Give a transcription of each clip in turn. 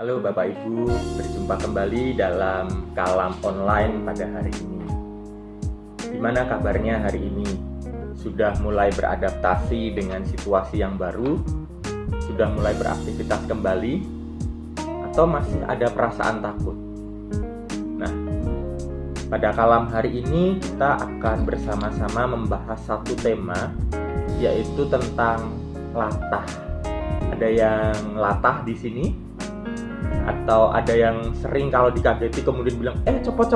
Halo Bapak Ibu, berjumpa kembali dalam Kalam Online pada hari ini. Gimana kabarnya hari ini? Sudah mulai beradaptasi dengan situasi yang baru? Sudah mulai beraktivitas kembali? Atau masih ada perasaan takut? Nah, pada Kalam hari ini kita akan bersama-sama membahas satu tema, yaitu tentang latah. Ada yang latah di sini? Atau ada yang sering kalau dikageti kemudian bilang copot.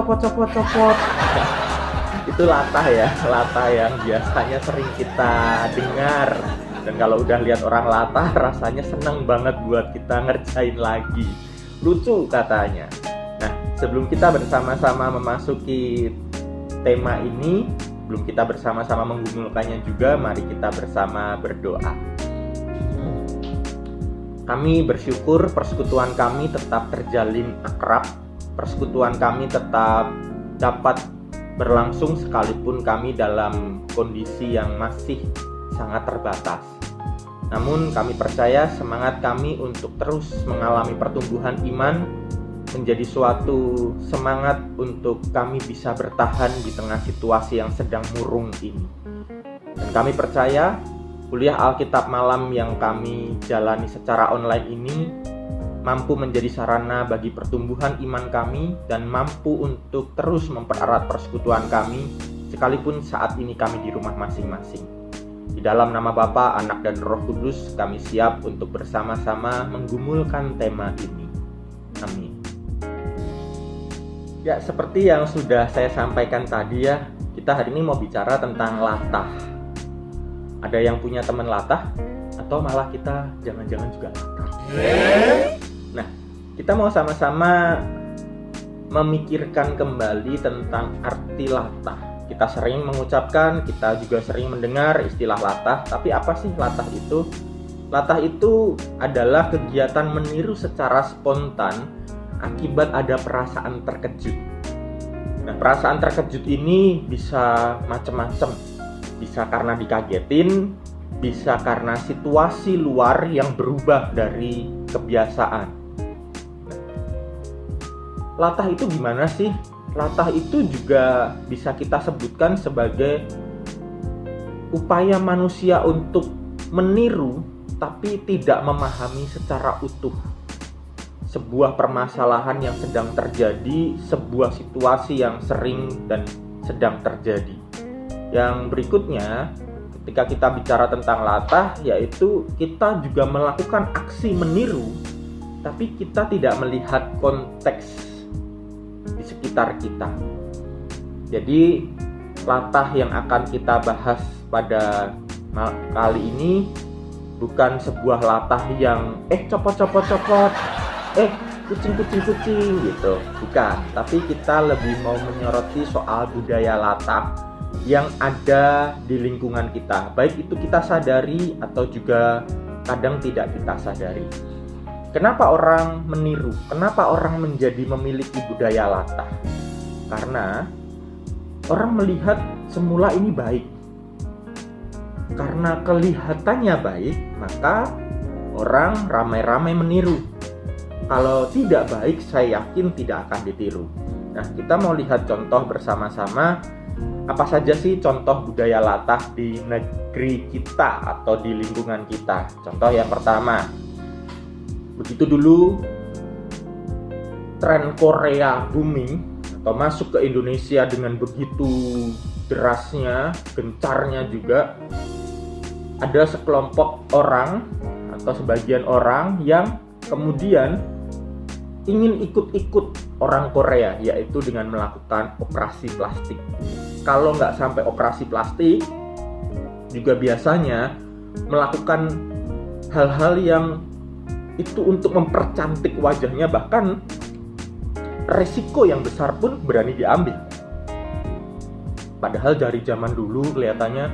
Itu latah ya, latah yang biasanya sering kita dengar. Dan kalau udah lihat orang latah rasanya senang banget buat kita ngerjain lagi. Lucu katanya. Nah, sebelum kita bersama-sama memasuki tema ini, sebelum kita bersama-sama menggumulkannya juga, mari kita bersama berdoa. Kami bersyukur persekutuan kami tetap terjalin akrab, persekutuan kami tetap dapat berlangsung sekalipun kami dalam kondisi yang masih sangat terbatas. Namun kami percaya semangat kami untuk terus mengalami pertumbuhan iman menjadi suatu semangat untuk kami bisa bertahan di tengah situasi yang sedang murung ini. Dan kami percaya kuliah Alkitab malam yang kami jalani secara online ini mampu menjadi sarana bagi pertumbuhan iman kami dan mampu untuk terus mempererat persekutuan kami sekalipun saat ini kami di rumah masing-masing. Di dalam nama Bapa, Anak, dan Roh Kudus kami siap untuk bersama-sama menggumulkan tema ini. Amin. Ya, seperti yang sudah saya sampaikan tadi ya, kita hari ini mau bicara tentang latah. Ada yang punya teman latah? Atau malah kita jangan-jangan juga latah? Nah, kita mau sama-sama memikirkan kembali tentang arti latah. Kita sering mengucapkan, kita juga sering mendengar istilah latah. Tapi apa sih latah itu? Latah itu adalah kegiatan meniru secara spontan akibat ada perasaan terkejut. Nah, perasaan terkejut ini bisa macam-macam. Bisa karena dikagetin, bisa karena situasi luar yang berubah dari kebiasaan. Nah, latah itu gimana sih? Latah itu juga bisa kita sebutkan sebagai upaya manusia untuk meniru tapi tidak memahami secara utuh sebuah permasalahan yang sedang terjadi, sebuah situasi yang sering dan sedang terjadi. Yang berikutnya, ketika kita bicara tentang latah, yaitu kita juga melakukan aksi meniru, tapi kita tidak melihat konteks di sekitar kita. Jadi, latah yang akan kita bahas pada kali ini bukan sebuah latah yang copot, kucing gitu. Bukan, tapi kita lebih mau menyoroti soal budaya latah yang ada di lingkungan kita, baik itu kita sadari atau juga kadang tidak kita sadari. Kenapa orang meniru? Kenapa orang menjadi memiliki budaya latah? Karena orang melihat semula ini baik. Karena kelihatannya baik, maka orang ramai-ramai meniru. Kalau tidak baik, saya yakin tidak akan ditiru. Nah, kita mau lihat contoh bersama-sama. Apa saja sih contoh budaya latah di negeri kita atau di lingkungan kita? Contoh yang pertama, begitu dulu tren Korea booming atau masuk ke Indonesia dengan begitu derasnya, gencarnya juga, ada sekelompok orang atau sebagian orang yang kemudian ingin ikut-ikut orang Korea, yaitu dengan melakukan operasi plastik. Kalau nggak sampai operasi plastik, juga biasanya melakukan hal-hal yang itu untuk mempercantik wajahnya, bahkan resiko yang besar pun berani diambil. Padahal dari zaman dulu kelihatannya,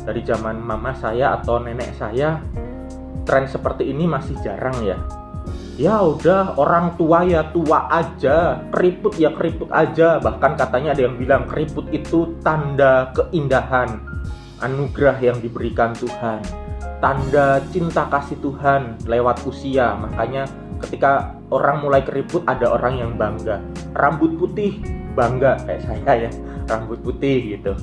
dari zaman mama saya atau nenek saya, tren seperti ini masih jarang ya. Ya udah, orang tua ya tua aja, keriput ya keriput aja. Bahkan katanya ada yang bilang keriput itu tanda keindahan, anugerah yang diberikan Tuhan. tanda cinta kasih Tuhan lewat usia. Makanya ketika orang mulai keriput ada orang yang bangga. Rambut putih bangga, kayak saya ya, rambut putih gitu.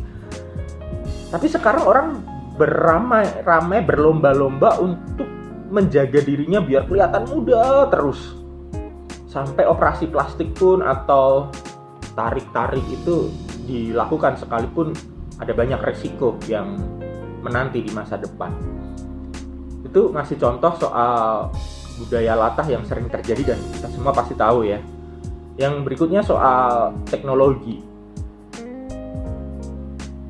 Tapi sekarang orang beramai-ramai berlomba-lomba untuk menjaga dirinya biar kelihatan muda terus. Sampai operasi plastik pun atau tarik-tarik itu dilakukan, sekalipun ada banyak resiko yang menanti di masa depan. Itu masih contoh soal budaya latah yang sering terjadi dan kita semua pasti tahu ya. Yang berikutnya soal teknologi.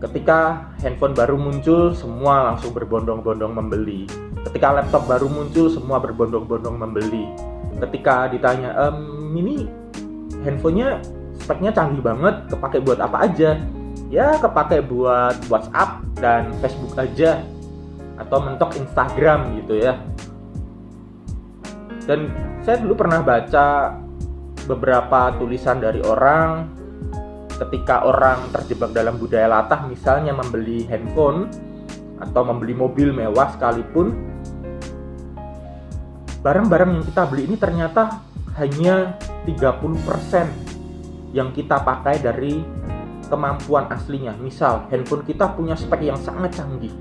Ketika handphone baru muncul, semua langsung berbondong-bondong membeli. Ketika laptop baru muncul, semua berbondong-bondong membeli. Ketika ditanya, ini handphonenya speknya canggih banget, kepake buat apa aja? Ya, kepake buat WhatsApp dan Facebook aja, atau mentok Instagram gitu ya. Dan saya dulu pernah baca beberapa tulisan dari orang, ketika orang terjebak dalam budaya latah, misalnya membeli handphone atau membeli mobil mewah sekalipun, barang-barang yang kita beli ini ternyata hanya 30% yang kita pakai dari kemampuan aslinya. Misal, handphone kita punya spek yang sangat canggih,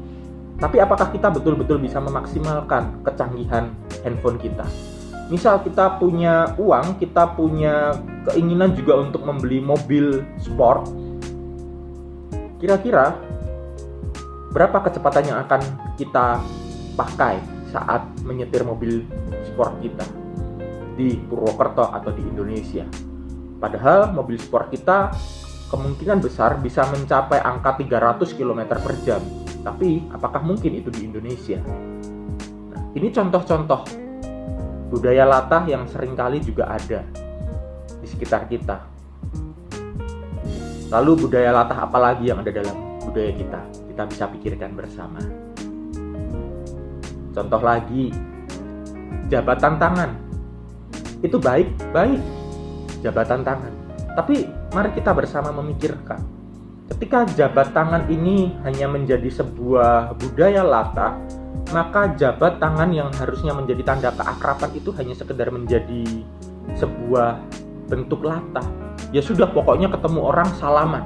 tapi apakah kita betul-betul bisa memaksimalkan kecanggihan handphone kita? Misal kita punya uang, kita punya keinginan juga untuk membeli mobil sport, kira-kira berapa kecepatan yang akan kita pakai saat menyetir mobil sport kita di Purwokerto atau di Indonesia? Padahal mobil sport kita kemungkinan besar bisa mencapai angka 300 km per jam. Tapi apakah mungkin itu di Indonesia? Nah, ini contoh-contoh budaya latah yang seringkali juga ada di sekitar kita. Lalu budaya latah apa lagi yang ada dalam budaya kita? Kita bisa pikirkan bersama. Contoh lagi, jabatan tangan. Itu baik, jabatan tangan. Tapi mari kita bersama memikirkan, ketika jabat tangan ini hanya menjadi sebuah budaya latah, maka jabat tangan yang harusnya menjadi tanda keakraban itu hanya sekedar menjadi sebuah bentuk latah. Ya sudah, pokoknya ketemu orang salaman.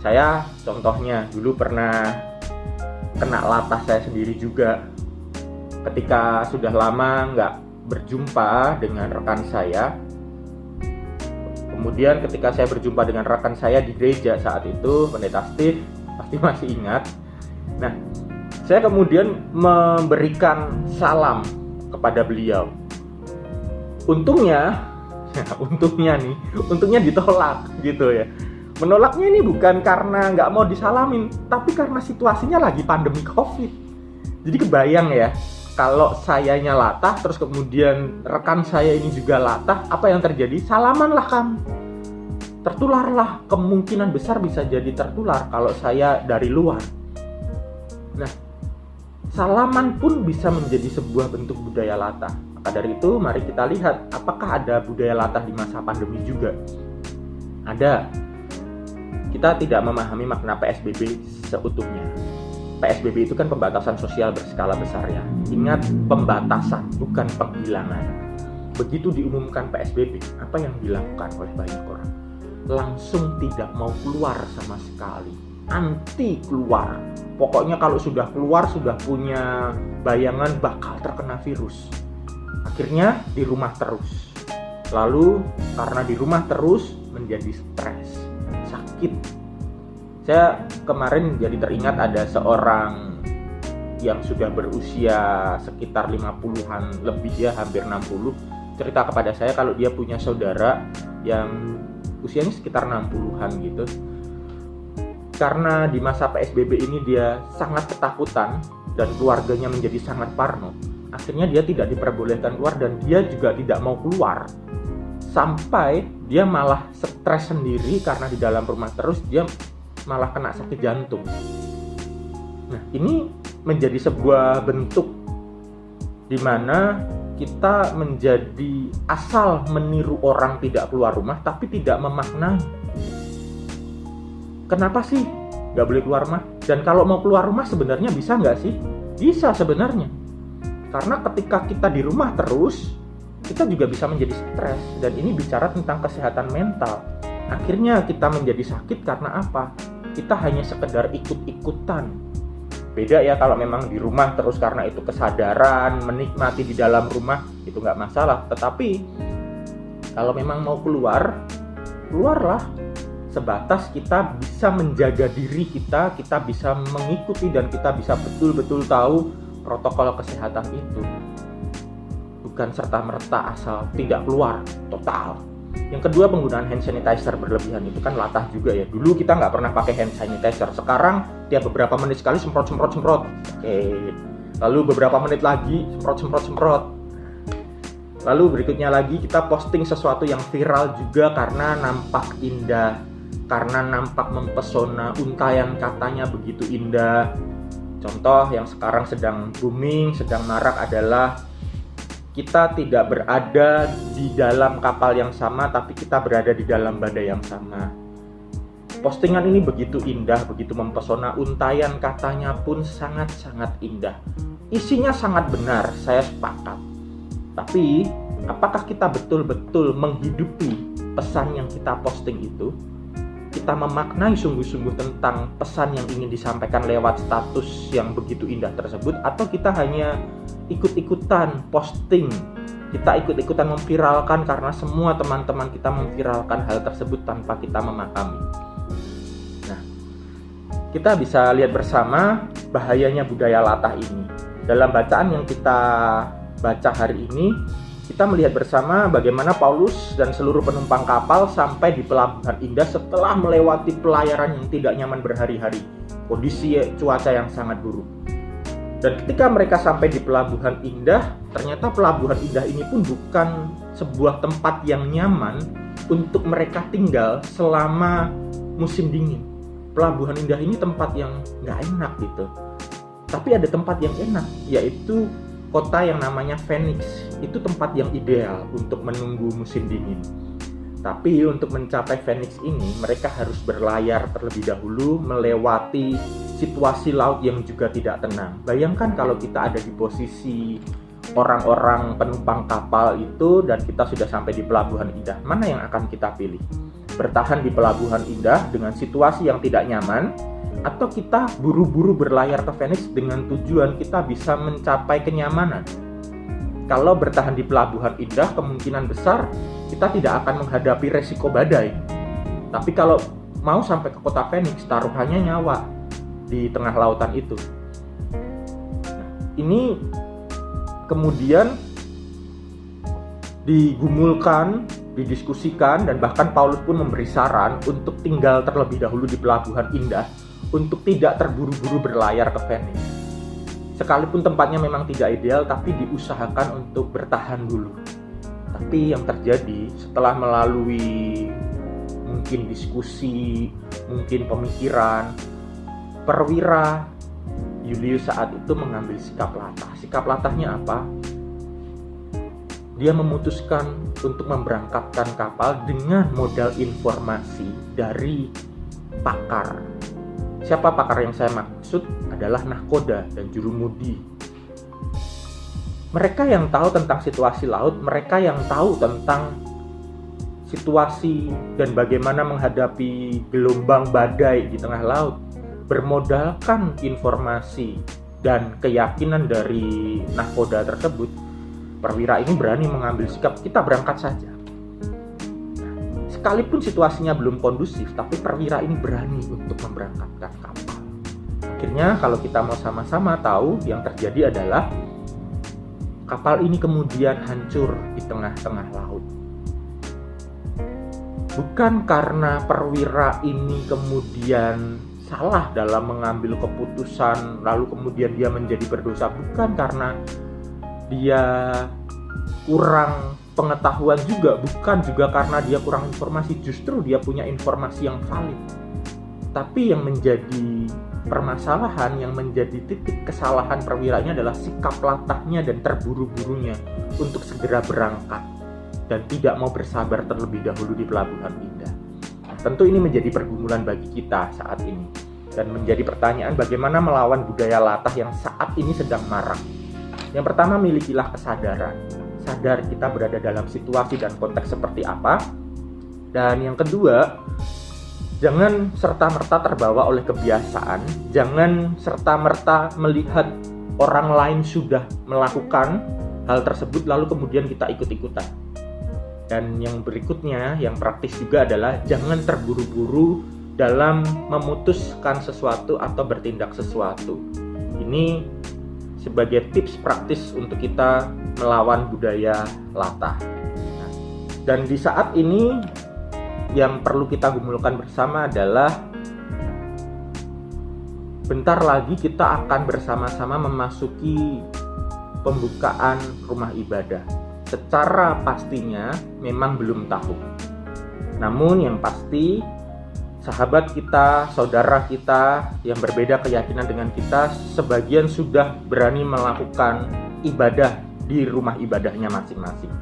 Saya contohnya dulu pernah kena latah saya sendiri juga. Ketika sudah lama nggak berjumpa dengan rekan saya, kemudian ketika saya berjumpa dengan rekan saya di gereja saat itu, Pendeta Steve, pasti masih ingat. Nah, saya kemudian memberikan salam kepada beliau. Untungnya ditolak gitu ya. Menolaknya ini bukan karena nggak mau disalamin, tapi karena situasinya lagi pandemi COVID. Jadi kebayang ya, kalau sayanya latah, terus kemudian rekan saya ini juga latah, apa yang terjadi? Salamanlah kami. Tertularlah, kemungkinan besar bisa jadi tertular kalau saya dari luar. Nah, salaman pun bisa menjadi sebuah bentuk budaya latah. Maka dari itu, mari kita lihat apakah ada budaya latah di masa pandemi juga. Ada. Kita tidak memahami makna PSBB seutuhnya. PSBB itu kan pembatasan sosial berskala besar ya. Ingat, pembatasan, bukan penghilangan. Begitu diumumkan PSBB, apa yang dilakukan oleh banyak orang? Langsung tidak mau keluar sama sekali. Anti keluar. Pokoknya kalau sudah keluar, sudah punya bayangan bakal terkena virus. Akhirnya di rumah terus. Lalu karena di rumah terus menjadi stres, sakit. Saya kemarin jadi teringat ada seorang yang sudah berusia sekitar 50-an lebih ya, hampir 60, cerita kepada saya kalau dia punya saudara yang usianya sekitar 60-an gitu. Karena di masa PSBB ini dia sangat ketakutan dan keluarganya menjadi sangat parno. Akhirnya dia tidak diperbolehkan keluar dan dia juga tidak mau keluar. Sampai dia malah stres sendiri karena di dalam rumah terus, dia malah kena sakit jantung. Nah, ini menjadi sebuah bentuk di mana kita menjadi asal meniru orang tidak keluar rumah tapi tidak memaknai. Kenapa sih nggak boleh keluar rumah? Dan kalau mau keluar rumah sebenarnya bisa nggak sih? Bisa sebenarnya. Karena ketika kita di rumah terus, kita juga bisa menjadi stres. Dan ini bicara tentang kesehatan mental. Akhirnya kita menjadi sakit karena apa? Kita hanya sekedar ikut-ikutan. Beda ya kalau memang di rumah terus karena itu kesadaran, menikmati di dalam rumah, itu nggak masalah. Tetapi kalau memang mau keluar, keluarlah. Sebatas kita bisa menjaga diri kita bisa mengikuti dan kita bisa betul-betul tahu protokol kesehatan itu. Bukan serta-merta asal tidak keluar total. Yang kedua, penggunaan hand sanitizer berlebihan itu kan latah juga ya. Dulu kita nggak pernah pakai hand sanitizer. Sekarang tiap beberapa menit sekali semprot. Oke. Lalu beberapa menit lagi semprot. Lalu berikutnya lagi kita posting sesuatu yang viral juga karena nampak indah, karena nampak mempesona, untayan katanya begitu indah. Contoh yang sekarang sedang booming, sedang marak adalah kita tidak berada di dalam kapal yang sama, tapi kita berada di dalam badai yang sama. Postingan ini begitu indah, begitu mempesona, untayan katanya pun sangat-sangat indah. Isinya sangat benar, saya sepakat. Tapi, apakah kita betul-betul menghidupi pesan yang kita posting itu? Kita memaknai sungguh-sungguh tentang pesan yang ingin disampaikan lewat status yang begitu indah tersebut, atau kita hanya ikut-ikutan posting, kita ikut-ikutan memviralkan karena semua teman-teman kita memviralkan hal tersebut tanpa kita memahami. Nah, kita bisa lihat bersama bahayanya budaya latah ini. Dalam bacaan yang kita baca hari ini, kita melihat bersama bagaimana Paulus dan seluruh penumpang kapal sampai di Pelabuhan Indah setelah melewati pelayaran yang tidak nyaman berhari-hari, kondisi cuaca yang sangat buruk. Dan ketika mereka sampai di Pelabuhan Indah, ternyata Pelabuhan Indah ini pun bukan sebuah tempat yang nyaman untuk mereka tinggal selama musim dingin. Pelabuhan Indah ini tempat yang nggak enak gitu. Tapi ada tempat yang enak, yaitu kota yang namanya Phoenix. Itu tempat yang ideal untuk menunggu musim dingin. Tapi untuk mencapai Phoenix ini, mereka harus berlayar terlebih dahulu melewati situasi laut yang juga tidak tenang. Bayangkan kalau kita ada di posisi orang-orang penumpang kapal itu dan kita sudah sampai di Pelabuhan Indah. Mana yang akan kita pilih? Bertahan di Pelabuhan Indah dengan situasi yang tidak nyaman, atau kita buru-buru berlayar ke Phoenix dengan tujuan kita bisa mencapai kenyamanan? Kalau bertahan di Pelabuhan Indah, kemungkinan besar kita tidak akan menghadapi resiko badai. Tapi kalau mau sampai ke kota Phoenix, taruhannya nyawa di tengah lautan itu. Nah, ini kemudian digumulkan, didiskusikan, dan bahkan Paulus pun memberi saran untuk tinggal terlebih dahulu di Pelabuhan Indah, untuk tidak terburu-buru berlayar ke Phoenix. Sekalipun tempatnya memang tidak ideal, tapi diusahakan untuk bertahan dulu. Tapi yang terjadi setelah melalui mungkin diskusi, mungkin pemikiran, perwira Julius saat itu mengambil sikap latah. Sikap latahnya apa? Dia memutuskan untuk memberangkatkan kapal dengan modal informasi dari pakar. Siapa pakar yang saya maksud? Adalah nahkoda dan jurumudi. Mereka yang tahu tentang situasi laut, mereka yang tahu tentang situasi dan bagaimana menghadapi gelombang badai di tengah laut, bermodalkan informasi dan keyakinan dari nahkoda tersebut. Perwira ini berani mengambil sikap, kita berangkat saja. Sekalipun situasinya belum kondusif, tapi perwira ini berani untuk memberangkatkan kapal. Akhirnya kalau kita mau sama-sama tahu, yang terjadi adalah kapal ini kemudian hancur di tengah-tengah laut. Bukan karena perwira ini kemudian salah dalam mengambil keputusan, lalu kemudian dia menjadi berdosa. Bukan karena dia kurang pengetahuan juga, bukan juga karena dia kurang informasi, justru dia punya informasi yang valid. Tapi yang menjadi permasalahan, yang menjadi titik kesalahan perwiranya adalah sikap latahnya dan terburu-burunya untuk segera berangkat dan tidak mau bersabar terlebih dahulu di Pelabuhan Indah. Nah, tentu ini menjadi pergumulan bagi kita saat ini. Dan menjadi pertanyaan, bagaimana melawan budaya latah yang saat ini sedang marak? Yang pertama, milikilah kesadaran. Sadar kita berada dalam situasi dan konteks seperti apa. Dan yang kedua, jangan serta-merta terbawa oleh kebiasaan. Jangan serta-merta melihat orang lain sudah melakukan hal tersebut lalu kemudian kita ikut-ikutan. Dan yang berikutnya, yang praktis juga adalah jangan terburu-buru dalam memutuskan sesuatu atau bertindak sesuatu. Ini sebagai tips praktis untuk kita melawan budaya latah. Dan di saat ini yang perlu kita gumulkan bersama adalah bentar lagi kita akan bersama-sama memasuki pembukaan rumah ibadah. Secara pastinya memang belum tahu. Namun yang pasti sahabat kita, saudara kita yang berbeda keyakinan dengan kita, sebagian sudah berani melakukan ibadah di rumah ibadahnya masing-masing.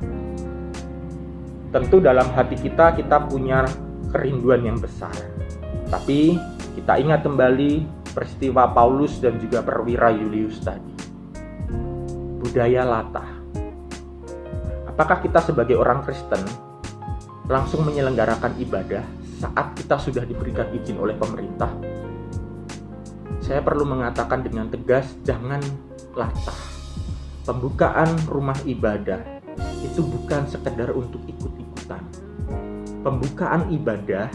Tentu dalam hati kita punya kerinduan yang besar. Tapi kita ingat kembali peristiwa Paulus dan juga perwira Yulius tadi. Budaya latah. Apakah kita sebagai orang Kristen langsung menyelenggarakan ibadah saat kita sudah diberikan izin oleh pemerintah? Saya perlu mengatakan dengan tegas, jangan latah. Pembukaan rumah ibadah itu bukan sekedar untuk ikut-ikutan. Pembukaan ibadah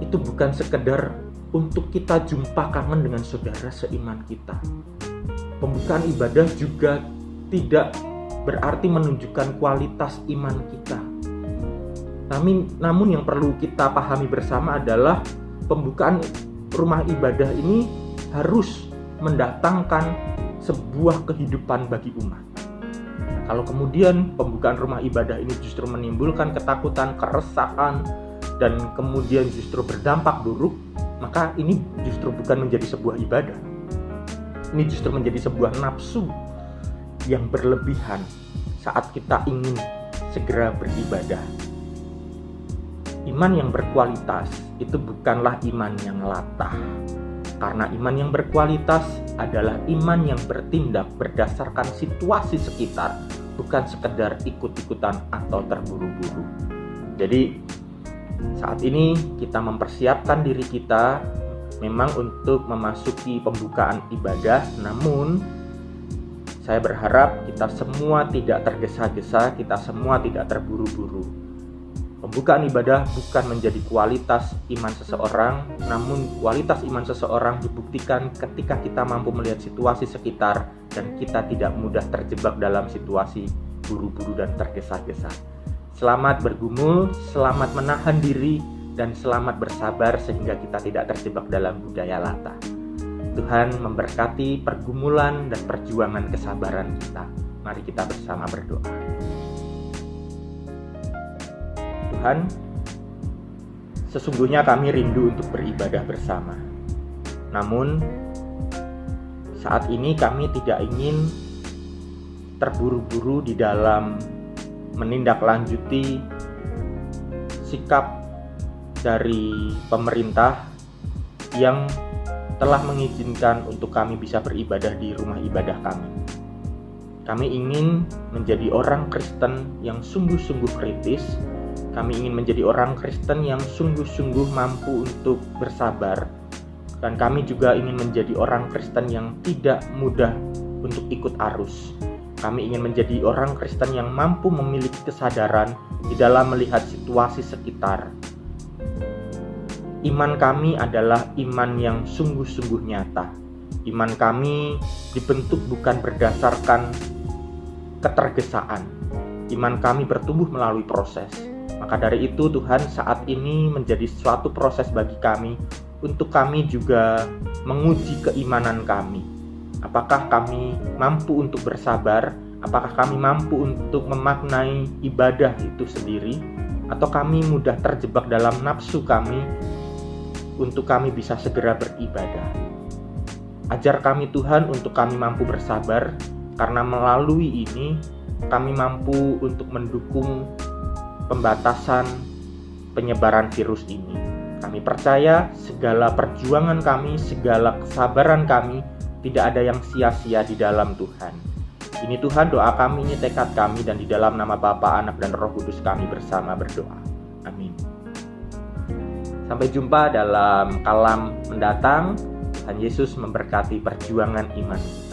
itu bukan sekedar untuk kita jumpa kangen dengan saudara seiman kita. Pembukaan ibadah juga tidak berarti menunjukkan kualitas iman kita. Namun yang perlu kita pahami bersama adalah pembukaan rumah ibadah ini harus mendatangkan sebuah kehidupan bagi umat. Kalau kemudian pembukaan rumah ibadah ini justru menimbulkan ketakutan, keresahan, dan kemudian justru berdampak buruk, maka ini justru bukan menjadi sebuah ibadah. Ini justru menjadi sebuah nafsu yang berlebihan saat kita ingin segera beribadah. Iman yang berkualitas itu bukanlah iman yang latah. Karena iman yang berkualitas adalah iman yang bertindak berdasarkan situasi sekitar, bukan sekedar ikut-ikutan atau terburu-buru. Jadi saat ini kita mempersiapkan diri kita memang untuk memasuki pembukaan ibadah, namun saya berharap kita semua tidak tergesa-gesa, kita semua tidak terburu-buru. Pembukaan ibadah bukan menjadi kualitas iman seseorang, namun kualitas iman seseorang dibuktikan ketika kita mampu melihat situasi sekitar dan kita tidak mudah terjebak dalam situasi buru-buru dan tergesa-gesa. Selamat bergumul, selamat menahan diri, dan selamat bersabar sehingga kita tidak terjebak dalam budaya latah. Tuhan memberkati pergumulan dan perjuangan kesabaran kita. Mari kita bersama berdoa. Tuhan, sesungguhnya kami rindu untuk beribadah bersama. Namun, saat ini kami tidak ingin terburu-buru di dalam menindaklanjuti sikap dari pemerintah yang telah mengizinkan untuk kami bisa beribadah di rumah ibadah kami. Kami ingin menjadi orang Kristen yang sungguh-sungguh kritis. Kami ingin menjadi orang Kristen yang sungguh-sungguh mampu untuk bersabar. Dan kami juga ingin menjadi orang Kristen yang tidak mudah untuk ikut arus. Kami ingin menjadi orang Kristen yang mampu memiliki kesadaran di dalam melihat situasi sekitar. Iman kami adalah iman yang sungguh-sungguh nyata. Iman kami dibentuk bukan berdasarkan ketergesaan. Iman kami bertumbuh melalui proses. Maka dari itu Tuhan, saat ini menjadi suatu proses bagi kami untuk kami juga menguji keimanan kami. Apakah kami mampu untuk bersabar? Apakah kami mampu untuk memaknai ibadah itu sendiri? Atau kami mudah terjebak dalam nafsu kami untuk kami bisa segera beribadah? Ajar kami Tuhan untuk kami mampu bersabar, karena melalui ini kami mampu untuk mendukung pembatasan penyebaran virus ini. Kami percaya segala perjuangan kami, segala kesabaran kami tidak ada yang sia-sia di dalam Tuhan. Ini Tuhan doa kami, ini tekad kami, dan di dalam nama Bapa, Anak, dan Roh Kudus kami bersama berdoa. Amin. Sampai jumpa dalam kalam mendatang. Tuhan Yesus memberkati perjuangan iman.